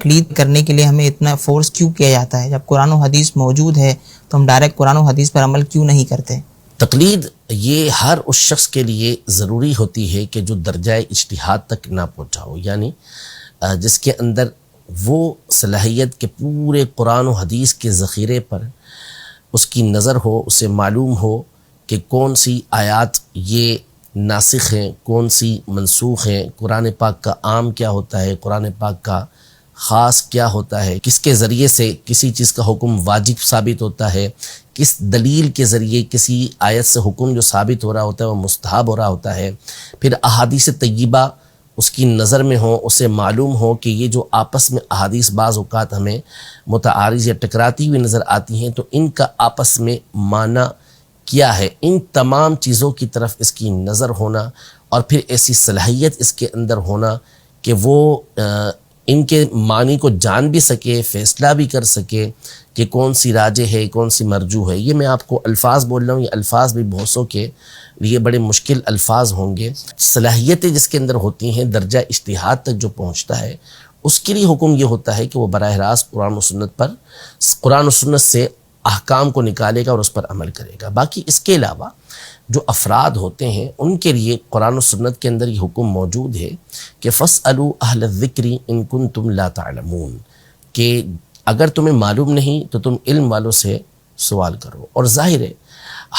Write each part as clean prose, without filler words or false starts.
تقلید کرنے کے لیے ہمیں اتنا فورس کیوں کیا جاتا ہے؟ جب قرآن و حدیث موجود ہے تو ہم ڈائریکٹ قرآن و حدیث پر عمل کیوں نہیں کرتے؟ تقلید یہ ہر اس شخص کے لیے ضروری ہوتی ہے کہ جو درجہ اجتہاد تک نہ پہنچا ہو، یعنی جس کے اندر وہ صلاحیت کے پورے قرآن و حدیث کے ذخیرے پر اس کی نظر ہو، اسے معلوم ہو کہ کون سی آیات یہ ناسخ ہیں، کون سی منسوخ ہیں، قرآن پاک کا عام کیا ہوتا ہے، قرآن پاک کا خاص کیا ہوتا ہے، کس کے ذریعے سے کسی چیز کا حکم واجب ثابت ہوتا ہے، کس دلیل کے ذریعے کسی آیت سے حکم جو ثابت ہو رہا ہوتا ہے وہ مستحب ہو رہا ہوتا ہے، پھر احادیث طیبہ اس کی نظر میں ہو، اسے معلوم ہو کہ یہ جو آپس میں احادیث بعض اوقات ہمیں متعارض یا ٹکراتی ہوئی نظر آتی ہیں تو ان کا آپس میں معنی کیا ہے، ان تمام چیزوں کی طرف اس کی نظر ہونا اور پھر ایسی صلاحیت اس کے اندر ہونا کہ وہ ان کے معنی کو جان بھی سکے، فیصلہ بھی کر سکے کہ کون سی راجح ہے، کون سی مرجوح ہے۔ یہ میں آپ کو الفاظ بول رہا ہوں، یہ الفاظ بھی بہت سو کے لیے بڑے مشکل الفاظ ہوں گے۔ صلاحیتیں جس کے اندر ہوتی ہیں، درجہ اجتہاد تک جو پہنچتا ہے، اس کے لیے حکم یہ ہوتا ہے کہ وہ براہ راست قرآن و سنت سے احکام کو نکالے گا اور اس پر عمل کرے گا۔ باقی اس کے علاوہ جو افراد ہوتے ہیں ان کے لیے قرآن و سنت کے اندر یہ حکم موجود ہے کہ فَاسْأَلُوا أَهْلَ الذِّكْرِ إِن كُنتُمْ لَا تَعْلَمُونَ، کہ اگر تمہیں معلوم نہیں تو تم علم والوں سے سوال کرو۔ اور ظاہر ہے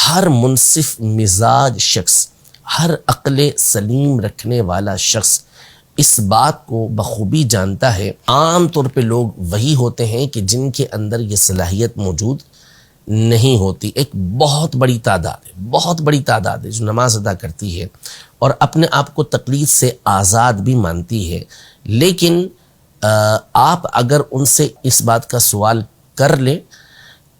ہر منصف مزاج شخص، ہر عقل سلیم رکھنے والا شخص اس بات کو بخوبی جانتا ہے۔ عام طور پہ لوگ وہی ہوتے ہیں کہ جن کے اندر یہ صلاحیت موجود نہیں ہوتی۔ ایک بہت بڑی تعداد ہے جو نماز ادا کرتی ہے اور اپنے آپ کو تقلید سے آزاد بھی مانتی ہے، لیکن آپ اگر ان سے اس بات کا سوال کر لیں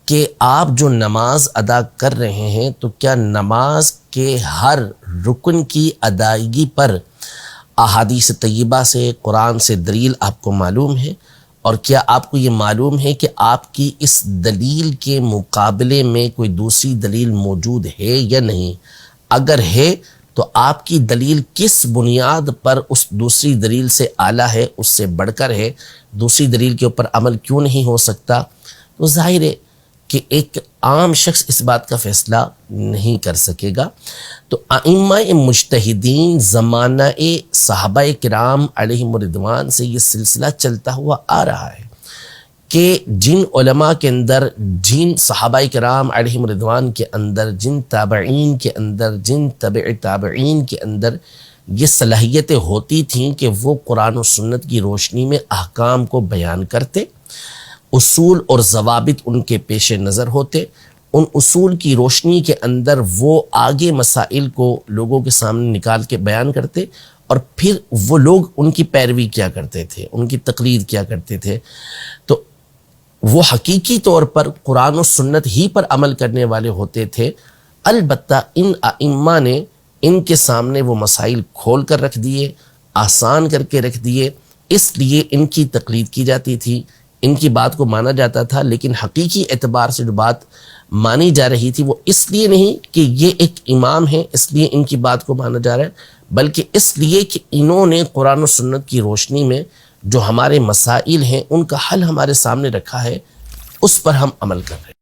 کہ آپ جو نماز ادا کر رہے ہیں تو کیا نماز کے ہر رکن کی ادائیگی پر احادیث طیبہ سے، قرآن سے دلیل آپ کو معلوم ہے، اور کیا آپ کو یہ معلوم ہے کہ آپ کی اس دلیل کے مقابلے میں کوئی دوسری دلیل موجود ہے یا نہیں؟ اگر ہے تو آپ کی دلیل کس بنیاد پر اس دوسری دلیل سے اعلیٰ ہے، اس سے بڑھ کر ہے، دوسری دلیل کے اوپر عمل کیوں نہیں ہو سکتا؟ تو ظاہر ہے کہ ایک عام شخص اس بات کا فیصلہ نہیں کر سکے گا۔ تو ائمہ مجتہدین زمانہ صحابہ کرام علیہم الرضوان سے یہ سلسلہ چلتا ہوا آ رہا ہے کہ جن علماء کے اندر، جن صحابہ کرام علیہم الرضوان کے اندر، جن تابعین کے اندر، جن تبع تابعین کے اندر یہ صلاحیتیں ہوتی تھیں کہ وہ قرآن و سنت کی روشنی میں احکام کو بیان کرتے، اصول اور ضوابط ان کے پیش نظر ہوتے، ان اصول کی روشنی کے اندر وہ آگے مسائل کو لوگوں کے سامنے نکال کے بیان کرتے، اور پھر وہ لوگ ان کی پیروی کیا کرتے تھے، ان کی تقلید کیا کرتے تھے۔ تو وہ حقیقی طور پر قرآن و سنت ہی پر عمل کرنے والے ہوتے تھے، البتہ ان ائمہ نے ان کے سامنے وہ مسائل کھول کر رکھ دیے، آسان کر کے رکھ دیے، اس لیے ان کی تقلید کی جاتی تھی، ان کی بات کو مانا جاتا تھا۔ لیکن حقیقی اعتبار سے جو بات مانی جا رہی تھی وہ اس لیے نہیں کہ یہ ایک امام ہے اس لیے ان کی بات کو مانا جا رہا ہے، بلکہ اس لیے کہ انہوں نے قرآن و سنت کی روشنی میں جو ہمارے مسائل ہیں ان کا حل ہمارے سامنے رکھا ہے، اس پر ہم عمل کر رہے ہیں۔